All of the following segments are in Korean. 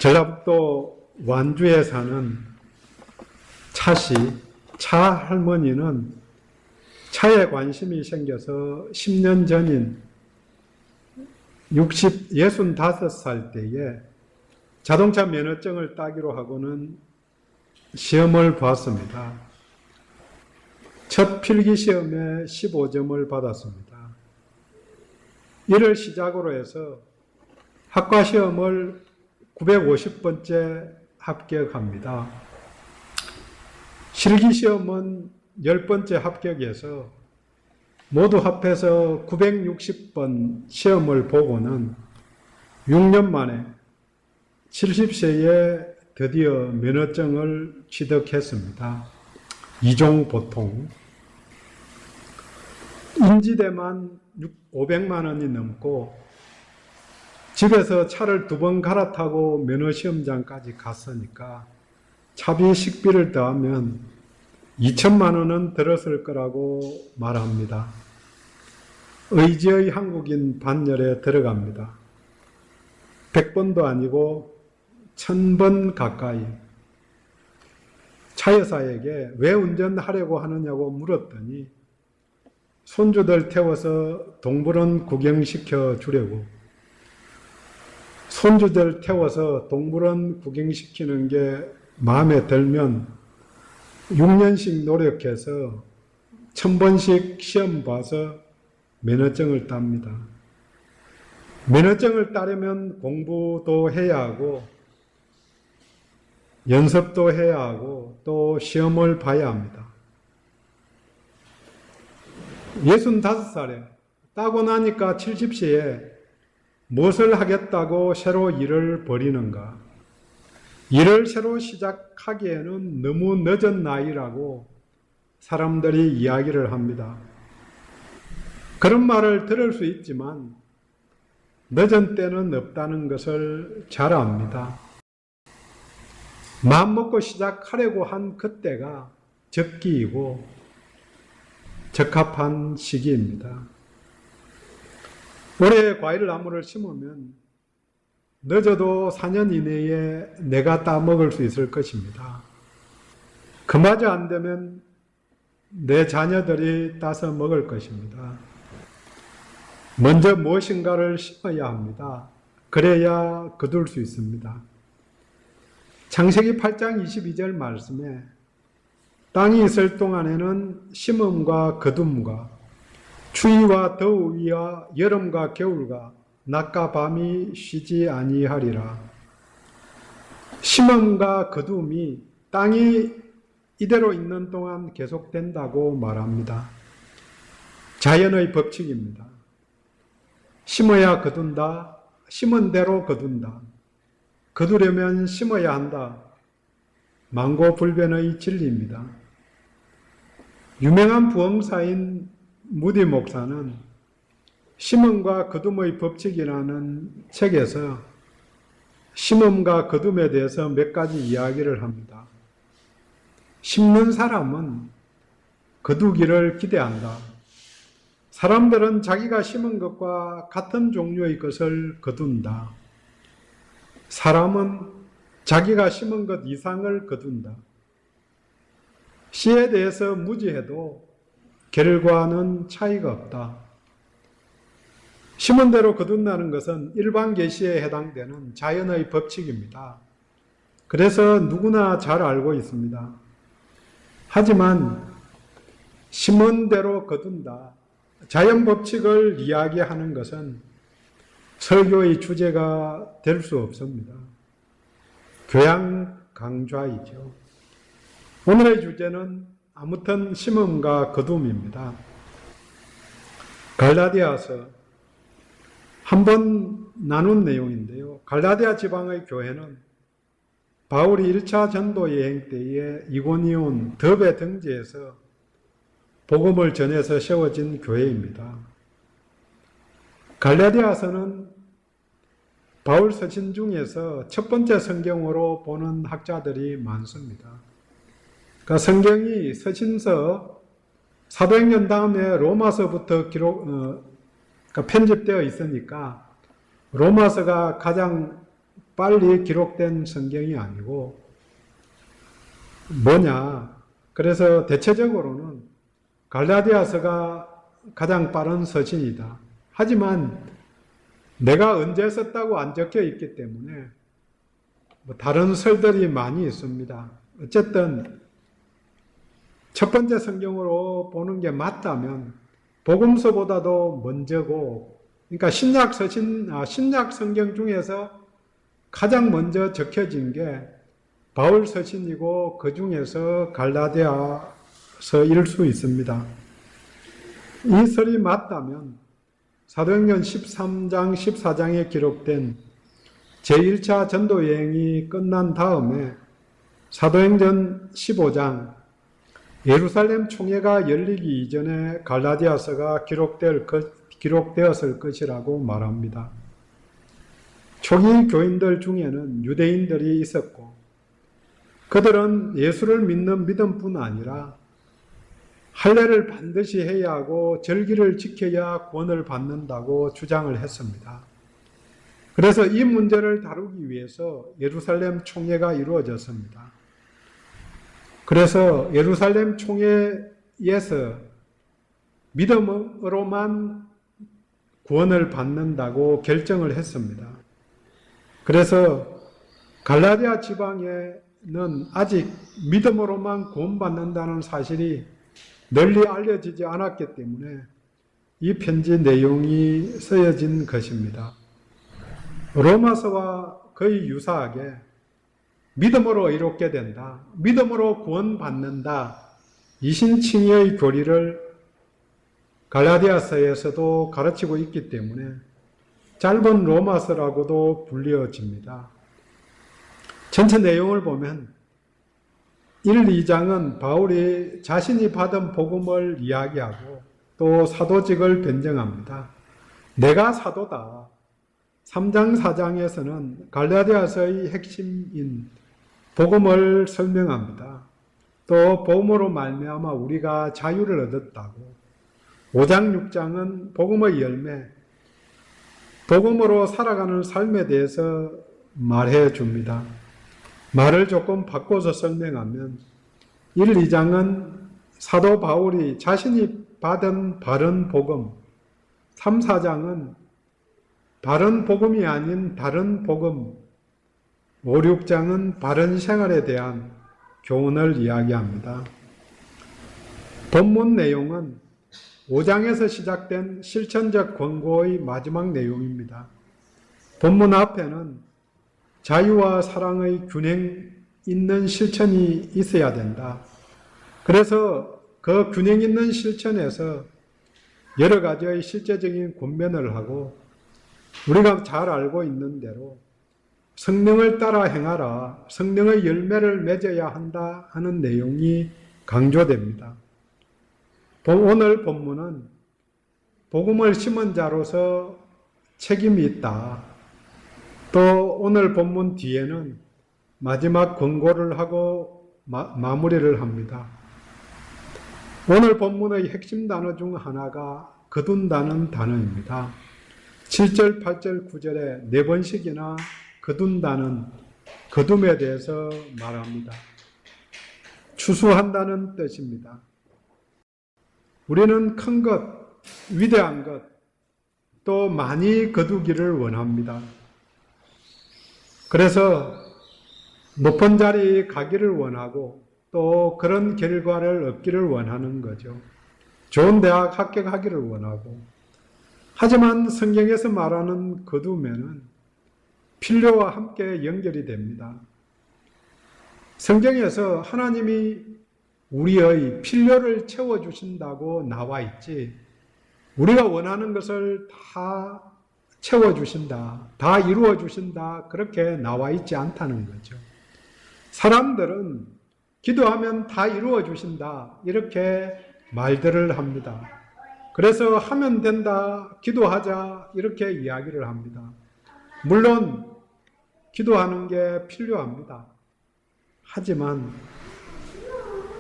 전라북도 완주에 사는 차 할머니는 차에 관심이 생겨서 10년 전인 65살 때에 자동차 면허증을 따기로 하고는 시험을 봤습니다. 첫 필기시험에 15점을 받았습니다. 이를 시작으로 해서 학과시험을 950번째 합격합니다. 실기시험은 10번째 합격해서 모두 합해서 960번 시험을 보고는 6년 만에 70세에 드디어 면허증을 취득했습니다. 이종보통. 인지대만 500만 원이 넘고 집에서 차를 2번 갈아타고 면허시험장까지 갔으니까 차비 식비를 더하면 2천만 원은 들었을 거라고 말합니다. 의지의 한국인 반열에 들어갑니다. 100번도 아니고 1000번 가까이. 차 여사에게 왜 운전하려고 하느냐고 물었더니 손주들 태워서 동물원 구경시켜 주려고. 손주들 태워서 동물원 구경시키는 게 마음에 들면 6년씩 노력해서 1000번씩 시험 봐서 면허증을 땁니다. 면허증을 따려면 공부도 해야 하고 연습도 해야 하고 또 시험을 봐야 합니다. 65살에 따고 나니까 70세에 무엇을 하겠다고 새로 일을 벌이는가? 일을 새로 시작하기에는 너무 늦은 나이라고 사람들이 이야기를 합니다. 그런 말을 들을 수 있지만 늦은 때는 없다는 것을 잘 압니다. 마음먹고 시작하려고 한 그때가 적기이고 적합한 시기입니다. 올해 과일나무를 심으면 늦어도 4년 이내에 내가 따먹을 수 있을 것입니다. 그마저 안 되면 내 자녀들이 따서 먹을 것입니다. 먼저 무엇인가를 심어야 합니다. 그래야 거둘 수 있습니다. 창세기 8장 22절 말씀에 땅이 있을 동안에는 심음과 거둠과 추위와 더위와 여름과 겨울과 낮과 밤이 쉬지 아니하리라. 심음과 거둠이 땅이 이대로 있는 동안 계속된다고 말합니다. 자연의 법칙입니다. 심어야 거둔다. 심은 대로 거둔다. 거두려면 심어야 한다. 만고불변의 진리입니다. 유명한 부흥사인 무디 목사는 심음과 거둠의 법칙이라는 책에서 심음과 거둠에 대해서 몇 가지 이야기를 합니다. 심는 사람은 거두기를 기대한다. 사람들은 자기가 심은 것과 같은 종류의 것을 거둔다. 사람은 자기가 심은 것 이상을 거둔다. 씨에 대해서 무지해도 결과는 차이가 없다. 심은 대로 거둔다는 것은 일반 계시에 해당되는 자연의 법칙입니다. 그래서 누구나 잘 알고 있습니다. 하지만 심은 대로 거둔다. 자연 법칙을 이야기하는 것은 설교의 주제가 될 수 없습니다. 교양 강좌이죠. 오늘의 주제는 아무튼 심음과 거둠입니다. 갈라디아서 한번 나눈 내용인데요. 갈라디아 지방의 교회는 바울이 1차 전도 여행 때에 이고니온 더베 등지에서 복음을 전해서 세워진 교회입니다. 갈라디아서는 바울 서신 중에서 첫 번째 성경으로 보는 학자들이 많습니다. 그러니까 성경이 서신서 400년 다음에 로마서부터 편집되어 있으니까 로마서가 가장 빨리 기록된 성경이 아니고 뭐냐? 그래서 대체적으로는 갈라디아서가 가장 빠른 서신이다. 하지만 내가 언제 썼다고 안 적혀 있기 때문에 다른 설들이 많이 있습니다. 어쨌든 첫 번째 성경으로 보는 게 맞다면 복음서보다도 먼저고, 그러니까 신약 성경 중에서 가장 먼저 적혀진 게 바울 서신이고 그 중에서 갈라디아서일 수 있습니다. 이 설이 맞다면 사도행전 13장, 14장에 기록된 제1차 전도여행이 끝난 다음에 사도행전 15장 예루살렘 총회가 열리기 이전에 갈라디아서가 기록되었을 것이라고 말합니다. 초기 교인들 중에는 유대인들이 있었고 그들은 예수를 믿는 믿음뿐 아니라 할례를 반드시 해야 하고 절기를 지켜야 구원을 받는다고 주장을 했습니다. 그래서 이 문제를 다루기 위해서 예루살렘 총회가 이루어졌습니다. 그래서 예루살렘 총회에서 믿음으로만 구원을 받는다고 결정을 했습니다. 그래서 갈라디아 지방에는 아직 믿음으로만 구원받는다는 사실이 널리 알려지지 않았기 때문에 이 편지 내용이 쓰여진 것입니다. 로마서와 거의 유사하게 믿음으로 의롭게 된다, 믿음으로 구원받는다, 이신칭의의 교리를 갈라디아서에서도 가르치고 있기 때문에 짧은 로마서라고도 불리어집니다. 전체 내용을 보면 1, 2장은 바울이 자신이 받은 복음을 이야기하고 또 사도직을 변증합니다. 내가 사도다. 3장, 4장에서는 갈라디아서의 핵심인 복음을 설명합니다. 또 복음으로 말미암아 우리가 자유를 얻었다고. 5장, 6장은 복음의 열매, 복음으로 살아가는 삶에 대해서 말해 줍니다. 말을 조금 바꿔서 설명하면 1, 2장은 사도 바울이 자신이 받은 바른 복음, 3, 4장은 바른 복음이 아닌 다른 복음, 5, 6장은 바른 생활에 대한 교훈을 이야기합니다. 본문 내용은 5장에서 시작된 실천적 권고의 마지막 내용입니다. 본문 앞에는 자유와 사랑의 균형 있는 실천이 있어야 된다. 그래서 그 균형 있는 실천에서 여러 가지의 실제적인 권면을 하고 우리가 잘 알고 있는 대로 성령을 따라 행하라, 성령의 열매를 맺어야 한다 하는 내용이 강조됩니다. 오늘 본문은 복음을 심은 자로서 책임이 있다. 또 오늘 본문 뒤에는 마지막 권고를 하고 마무리를 합니다. 오늘 본문의 핵심 단어 중 하나가 거둔다는 단어입니다. 7절, 8절, 9절에 4번씩이나 거둔다는 거둠에 대해서 말합니다. 추수한다는 뜻입니다. 우리는 큰 것, 위대한 것, 또 많이 거두기를 원합니다. 그래서 높은 자리에 가기를 원하고 또 그런 결과를 얻기를 원하는 거죠. 좋은 대학 합격하기를 원하고. 하지만 성경에서 말하는 거두면은 필요와 함께 연결이 됩니다. 성경에서 하나님이 우리의 필요를 채워주신다고 나와 있지, 우리가 원하는 것을 다 채워주신다, 다 이루어주신다, 그렇게 나와 있지 않다는 거죠. 사람들은 기도하면 다 이루어주신다, 이렇게 말들을 합니다. 그래서 하면 된다, 기도하자, 이렇게 이야기를 합니다. 물론 기도하는 게 필요합니다. 하지만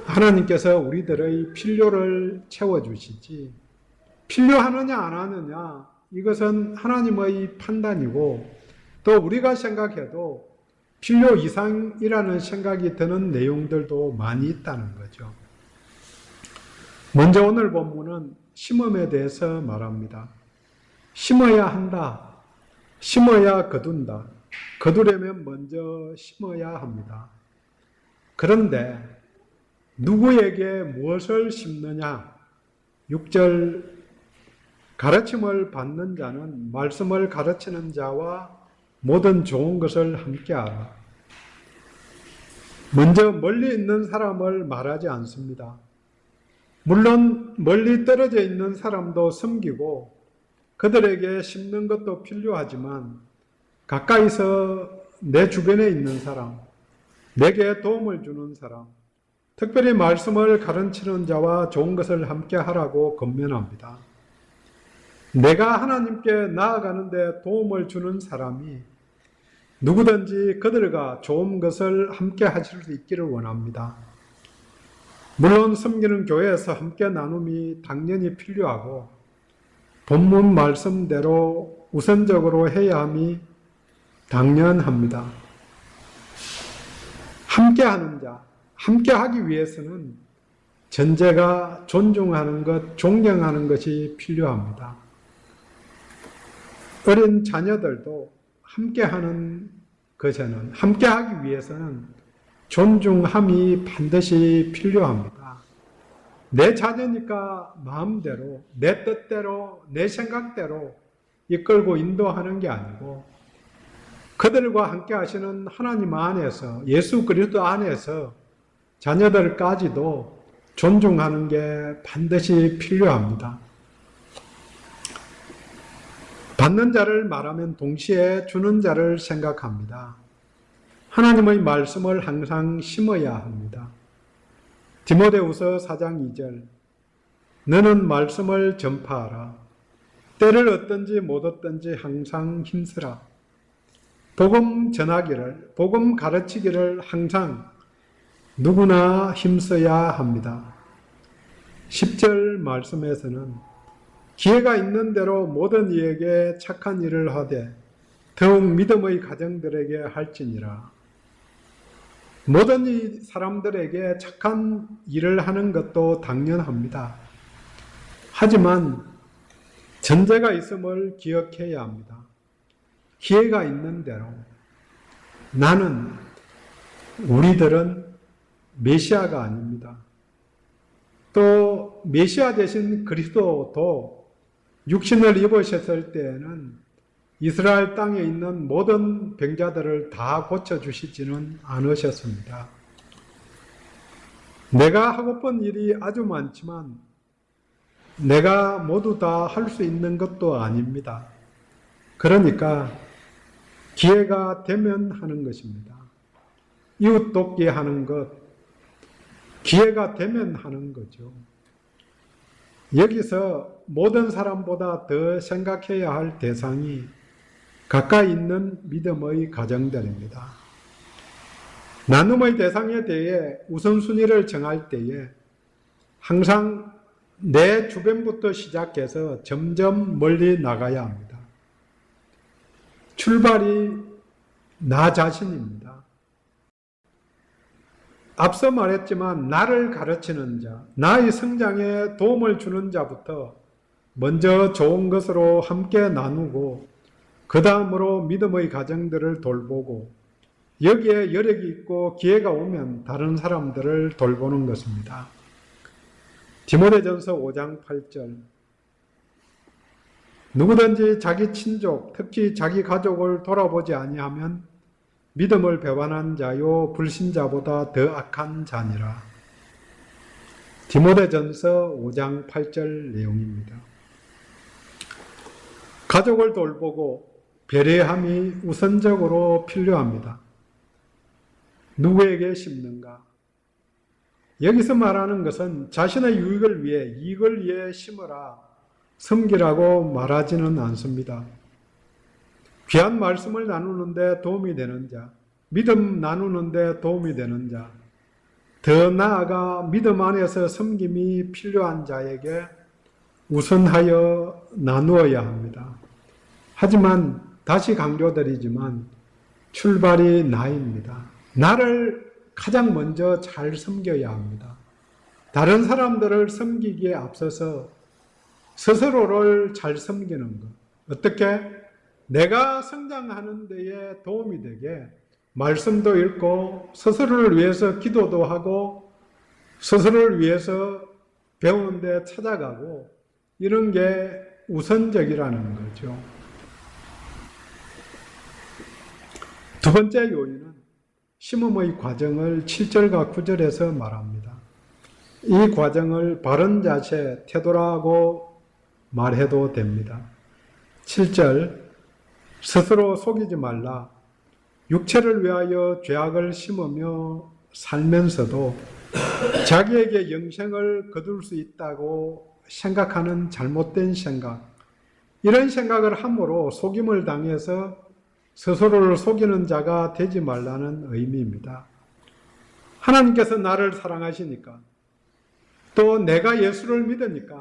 하나님께서 우리들의 필요를 채워주시지, 필요하느냐 안 하느냐, 이것은 하나님의 판단이고 또 우리가 생각해도 필요 이상이라는 생각이 드는 내용들도 많이 있다는 거죠. 먼저 오늘 본문은 심음에 대해서 말합니다. 심어야 한다. 심어야 거둔다. 거두려면 먼저 심어야 합니다. 그런데 누구에게 무엇을 심느냐? 6절 가르침을 받는 자는 말씀을 가르치는 자와 모든 좋은 것을 함께하라. 먼저 멀리 있는 사람을 말하지 않습니다. 물론 멀리 떨어져 있는 사람도 섬기고 그들에게 심는 것도 필요하지만 가까이서 내 주변에 있는 사람, 내게 도움을 주는 사람, 특별히 말씀을 가르치는 자와 좋은 것을 함께 하라고 권면합니다. 내가 하나님께 나아가는데 도움을 주는 사람이 누구든지 그들과 좋은 것을 함께 하실 수 있기를 원합니다. 물론 섬기는 교회에서 함께 나눔이 당연히 필요하고 본문 말씀대로 우선적으로 해야 함이 당연합니다. 함께 하는 자, 함께 하기 위해서는 전제가 존중하는 것, 존경하는 것이 필요합니다. 어린 자녀들도 함께 하는 것에는, 함께 하기 위해서는 존중함이 반드시 필요합니다. 내 자녀니까 마음대로, 내 뜻대로, 내 생각대로 이끌고 인도하는 게 아니고 그들과 함께 하시는 하나님 안에서, 예수 그리스도 안에서 자녀들까지도 존중하는 게 반드시 필요합니다. 받는 자를 말하면 동시에 주는 자를 생각합니다. 하나님의 말씀을 항상 심어야 합니다. 디모데후서 4장 2절 너는 말씀을 전파하라. 때를 얻든지 못 얻든지 항상 힘쓰라. 복음 전하기를, 복음 가르치기를 항상 누구나 힘써야 합니다. 10절 말씀에서는 기회가 있는 대로 모든 이에게 착한 일을 하되 더욱 믿음의 가정들에게 할지니라. 모든 이 사람들에게 착한 일을 하는 것도 당연합니다. 하지만 전제가 있음을 기억해야 합니다. 기회가 있는 대로 우리들은 메시아가 아닙니다. 또 메시아 대신 그리스도도 육신을 입으셨을 때에는 이스라엘 땅에 있는 모든 병자들을 다 고쳐주시지는 않으셨습니다. 내가 하고픈 일이 아주 많지만 내가 모두 다 할 수 있는 것도 아닙니다. 그러니까 기회가 되면 하는 것입니다. 이웃 돕기 하는 것, 기회가 되면 하는 거죠. 여기서 모든 사람보다 더 생각해야 할 대상이 가까이 있는 믿음의 가정들입니다. 나눔의 대상에 대해 우선순위를 정할 때에 항상 내 주변부터 시작해서 점점 멀리 나가야 합니다. 출발이 나 자신입니다. 앞서 말했지만 나를 가르치는 자, 나의 성장에 도움을 주는 자부터 먼저 좋은 것으로 함께 나누고 그 다음으로 믿음의 가정들을 돌보고 여기에 여력이 있고 기회가 오면 다른 사람들을 돌보는 것입니다. 디모데전서 5장 8절 누구든지 자기 친족, 특히 자기 가족을 돌아보지 아니하면 믿음을 배반한 자요 불신자보다 더 악한 자니라. 디모데전서 5장 8절 내용입니다. 가족을 돌보고 배려함이 우선적으로 필요합니다. 누구에게 심는가? 여기서 말하는 것은 자신의 유익을 위해, 이익을 위해 심으라, 섬기라고 말하지는 않습니다. 귀한 말씀을 나누는데 도움이 되는 자, 믿음 나누는데 도움이 되는 자, 더 나아가 믿음 안에서 섬김이 필요한 자에게 우선하여 나누어야 합니다. 하지만 다시 강조드리지만 출발이 나입니다. 나를 가장 먼저 잘 섬겨야 합니다. 다른 사람들을 섬기기에 앞서서 스스로를 잘 섬기는 것. 어떻게? 내가 성장하는 데에 도움이 되게 말씀도 읽고 스스로를 위해서 기도도 하고 스스로를 위해서 배우는 데 찾아가고 이런 게 우선적이라는 거죠. 두 번째 요인은 심음의 과정을 7절과 9절에서 말합니다. 이 과정을 바른 자세, 태도라고 말해도 됩니다. 7절, 스스로 속이지 말라. 육체를 위하여 죄악을 심으며 살면서도 자기에게 영생을 거둘 수 있다고 생각하는 잘못된 생각, 이런 생각을 함으로 속임을 당해서 스스로를 속이는 자가 되지 말라는 의미입니다. 하나님께서 나를 사랑하시니까, 또 내가 예수를 믿으니까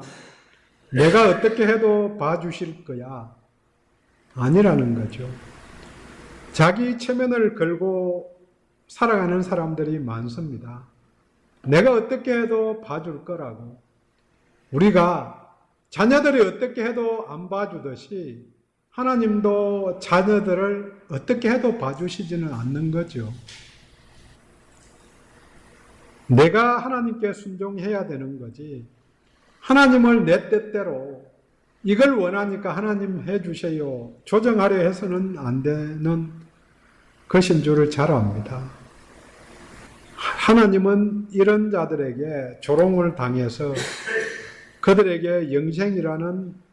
내가 어떻게 해도 봐주실 거야, 아니라는 거죠. 자기 체면을 걸고 살아가는 사람들이 많습니다. 내가 어떻게 해도 봐줄 거라고. 우리가 자녀들이 어떻게 해도 안 봐주듯이 하나님도 자녀들을 어떻게 해도 봐주시지는 않는 거죠. 내가 하나님께 순종해야 되는 거지, 하나님을 내 뜻대로 이걸 원하니까 하나님 해주세요, 조정하려 해서는 안 되는 것인 줄을 잘 압니다. 하나님은 이런 자들에게 조롱을 당해서 그들에게 영생이라는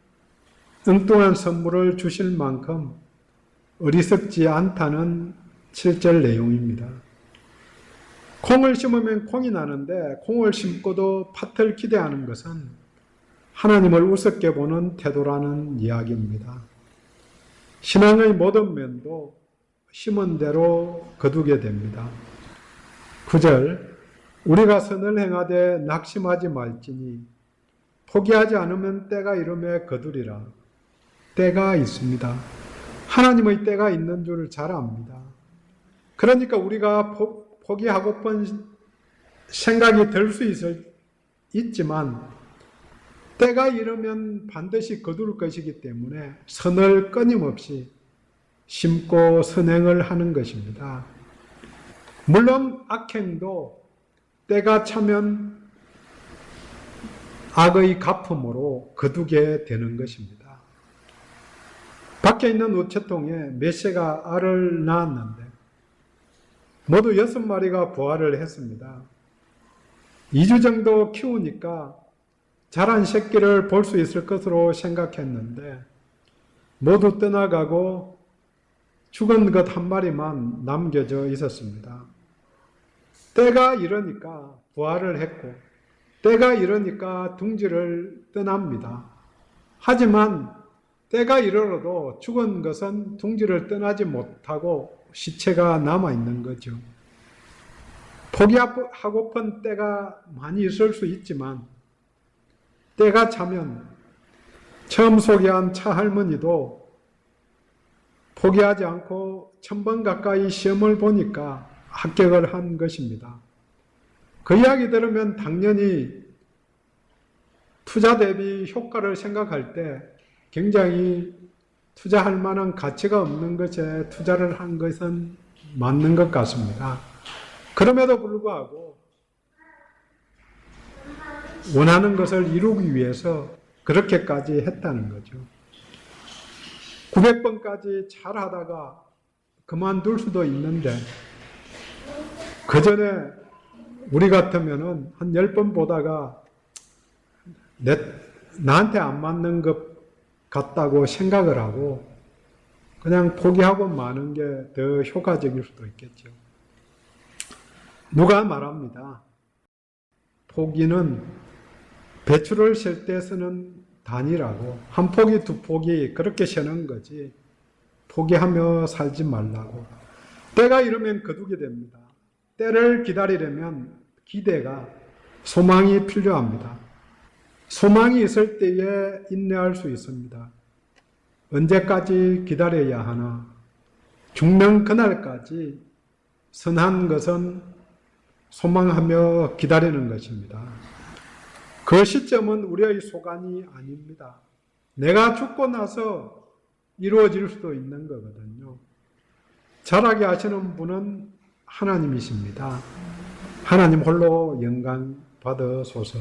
엉뚱한 선물을 주실 만큼 어리석지 않다는 7절 내용입니다. 콩을 심으면 콩이 나는데 콩을 심고도 팥을 기대하는 것은 하나님을 우습게 보는 태도라는 이야기입니다. 신앙의 모든 면도 심은 대로 거두게 됩니다. 9절, 우리가 선을 행하되 낙심하지 말지니 포기하지 않으면 때가 이름에 거두리라. 때가 있습니다. 하나님의 때가 있는 줄을 잘 압니다. 그러니까 우리가 포기하고픈 생각이 들 수 있지만 때가 이르면 반드시 거둘 것이기 때문에 선을 끊임없이 심고 선행을 하는 것입니다. 물론 악행도 때가 차면 악의 갚음으로 거두게 되는 것입니다. 밖에 있는 우체통에 메새가 알을 낳았는데 모두 6마리가 부화를 했습니다. 2주 정도 키우니까 자란 새끼를 볼 수 있을 것으로 생각했는데 모두 떠나가고 죽은 것 한 마리만 남겨져 있었습니다. 때가 이러니까 부화를 했고 때가 이러니까 둥지를 떠납니다. 하지만 때가 이르러도 죽은 것은 둥지를 떠나지 못하고 시체가 남아있는 거죠. 포기하고픈 때가 많이 있을 수 있지만 때가 차면 처음 소개한 차할머니도 포기하지 않고 1000번 가까이 시험을 보니까 합격을 한 것입니다. 그 이야기 들으면 당연히 투자 대비 효과를 생각할 때 굉장히 투자할 만한 가치가 없는 것에 투자를 한 것은 맞는 것 같습니다. 그럼에도 불구하고 원하는 것을 이루기 위해서 그렇게까지 했다는 거죠. 900번까지 잘하다가 그만둘 수도 있는데 그 전에 우리 같으면은 한 10번 보다가 나한테 안 맞는 것 같다고 생각을 하고 그냥 포기하고 마는 게 더 효과적일 수도 있겠죠. 누가 말합니다. 포기는 배추를 셀 때 쓰는 단위라고, 한 포기 두 포기 그렇게 세는 거지 포기하며 살지 말라고. 때가 이르면 거두게 됩니다. 때를 기다리려면 기대가, 소망이 필요합니다. 소망이 있을 때에 인내할 수 있습니다. 언제까지 기다려야 하나? 죽는 그날까지 선한 것은 소망하며 기다리는 것입니다. 그 시점은 우리의 소관이 아닙니다. 내가 죽고 나서 이루어질 수도 있는 거거든요. 잘하게 하시는 분은 하나님이십니다. 하나님 홀로 영광 받으소서.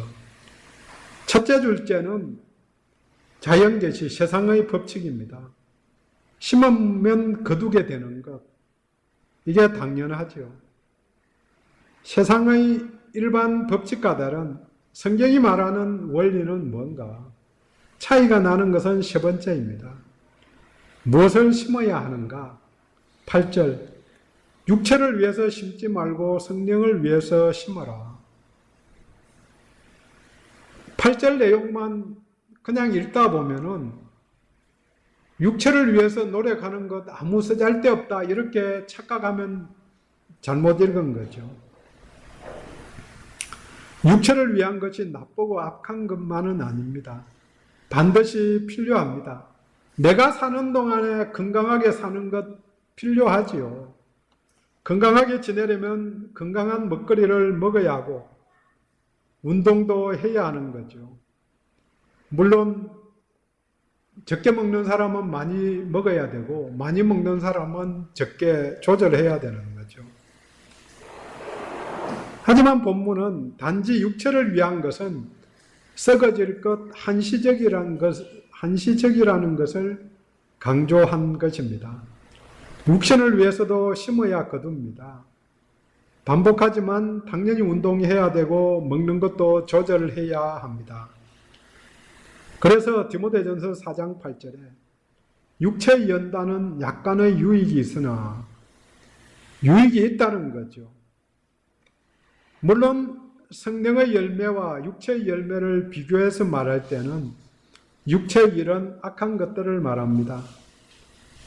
첫째 줄째는 자연계시, 세상의 법칙입니다. 심으면 거두게 되는 것, 이게 당연하죠. 세상의 일반 법칙과 다른 성경이 말하는 원리는 뭔가? 차이가 나는 것은 세 번째입니다. 무엇을 심어야 하는가? 8절, 육체를 위해서 심지 말고 성령을 위해서 심어라. 8절 내용만 그냥 읽다 보면은 육체를 위해서 노력하는 것 아무 쓰잘데없다 이렇게 착각하면 잘못 읽은 거죠. 육체를 위한 것이 나쁘고 악한 것만은 아닙니다. 반드시 필요합니다. 내가 사는 동안에 건강하게 사는 것 필요하지요. 건강하게 지내려면 건강한 먹거리를 먹어야 하고 운동도 해야 하는 거죠. 물론 적게 먹는 사람은 많이 먹어야 되고 많이 먹는 사람은 적게 조절해야 되는 거죠. 하지만 본문은 단지 육체를 위한 것은 썩어질 것, 한시적이라는 것을 강조한 것입니다. 육신을 위해서도 심어야 거둡니다. 반복하지만 당연히 운동해야 되고 먹는 것도 조절해야 합니다. 그래서 디모데전서 4장 8절에 육체의 연단은 약간의 유익이 있으나 유익이 있다는 거죠. 물론 성령의 열매와 육체의 열매를 비교해서 말할 때는 육체의 일은 악한 것들을 말합니다.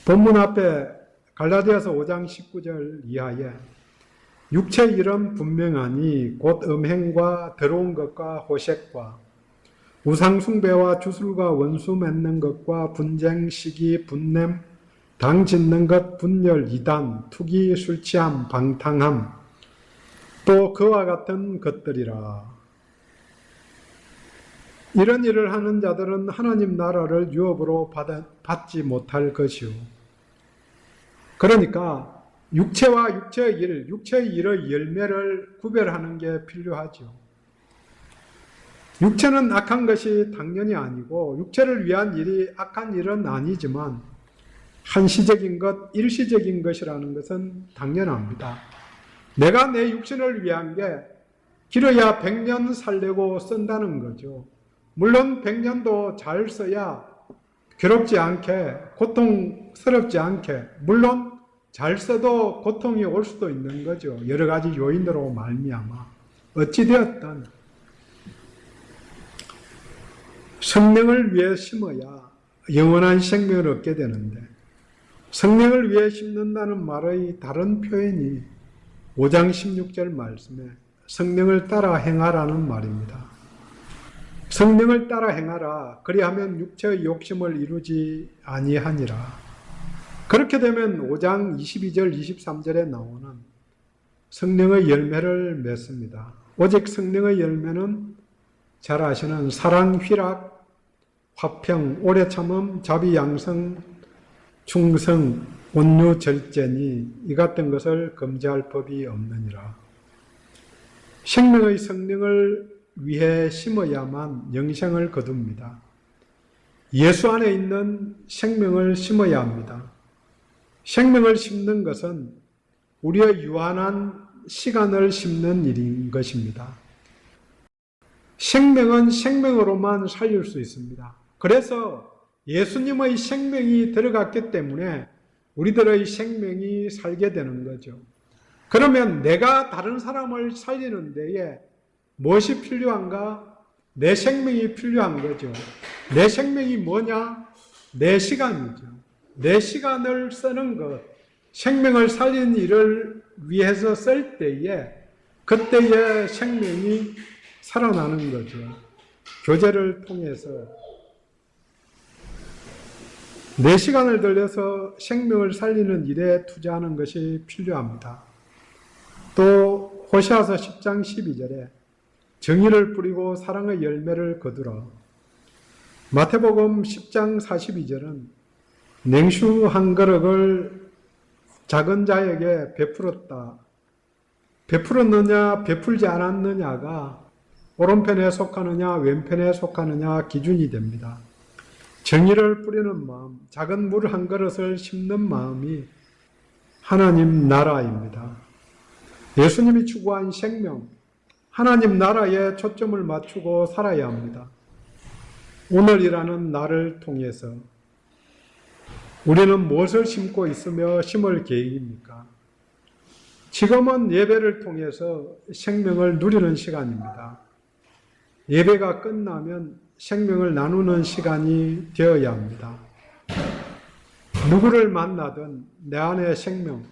본문 앞에 갈라디아서 5장 19절 이하에 육체의 일은 분명하니 곧 음행과 더러운 것과 호색과 우상숭배와 주술과 원수 맺는 것과 분쟁, 시기, 분냄, 당 짓는 것, 분열, 이단, 투기, 술취함, 방탕함, 또 그와 같은 것들이라. 이런 일을 하는 자들은 하나님 나라를 유업으로 받지 못할 것이요. 그러니까 육체와 육체의 일, 육체의 일의 열매를 구별하는 게 필요하죠. 육체는 악한 것이 당연히 아니고 육체를 위한 일이 악한 일은 아니지만 한시적인 것, 일시적인 것이라는 것은 당연합니다. 내가 내 육신을 위한 게 길어야 100년 살려고 쓴다는 거죠. 물론 100년도 잘 써야 괴롭지 않게, 고통스럽지 않게, 물론 잘 써도 고통이 올 수도 있는 거죠. 여러 가지 요인으로 말미암아. 어찌되었든 성령을 위해 심어야 영원한 생명을 얻게 되는데 성령을 위해 심는다는 말의 다른 표현이 5장 16절 말씀에 성령을 따라 행하라는 말입니다. 성령을 따라 행하라. 그리하면 육체의 욕심을 이루지 아니하니라. 그렇게 되면 5장 22절 23절에 나오는 성령의 열매를 맺습니다. 오직 성령의 열매는 잘 아시는 사랑, 희락, 화평, 오래 참음, 자비, 양성, 충성, 온유, 절제니 이 같은 것을 금지할 법이 없느니라. 생명의 성령을 위해 심어야만 영생을 거둡니다. 예수 안에 있는 생명을 심어야 합니다. 생명을 심는 것은 우리의 유한한 시간을 심는 일인 것입니다. 생명은 생명으로만 살릴 수 있습니다. 그래서 예수님의 생명이 들어갔기 때문에 우리들의 생명이 살게 되는 거죠. 그러면 내가 다른 사람을 살리는 데에 무엇이 필요한가? 내 생명이 필요한 거죠. 내 생명이 뭐냐? 내 시간이죠. 내 시간을 쓰는 것, 생명을 살리는 일을 위해서 쓸 때에 그때의 생명이 살아나는 거죠. 교제를 통해서 내 시간을 들여서 생명을 살리는 일에 투자하는 것이 필요합니다. 또 호시아서 10장 12절에 정의를 뿌리고 사랑의 열매를 거두라. 마태복음 10장 42절은 냉수 한 그릇을 작은 자에게 베풀었다. 베풀었느냐 베풀지 않았느냐가 오른편에 속하느냐 왼편에 속하느냐 기준이 됩니다. 정의를 뿌리는 마음, 작은 물 한 그릇을 심는 마음이 하나님 나라입니다. 예수님이 추구한 생명, 하나님 나라에 초점을 맞추고 살아야 합니다. 오늘이라는 날을 통해서 우리는 무엇을 심고 있으며 심을 계획입니까? 지금은 예배를 통해서 생명을 누리는 시간입니다. 예배가 끝나면 생명을 나누는 시간이 되어야 합니다. 누구를 만나든 내 안에 생명,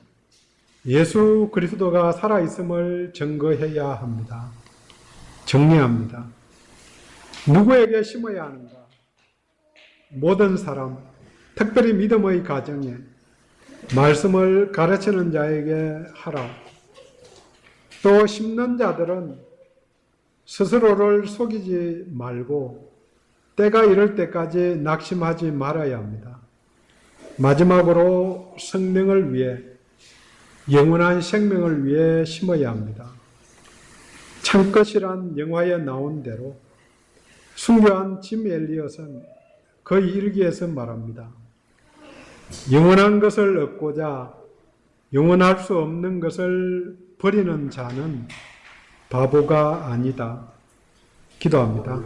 예수 그리스도가 살아있음을 증거해야 합니다. 정리합니다. 누구에게 심어야 하는가? 모든 사람, 특별히 믿음의 가정에 말씀을 가르치는 자에게 하라. 또 심는 자들은 스스로를 속이지 말고 때가 이를 때까지 낙심하지 말아야 합니다. 마지막으로 생명을 위해, 영원한 생명을 위해 심어야 합니다. 창것이란 영화에 나온 대로 순교한 짐 엘리엇은 그 일기에서 말합니다. 영원한 것을 얻고자 영원할 수 없는 것을 버리는 자는 바보가 아니다. 기도합니다.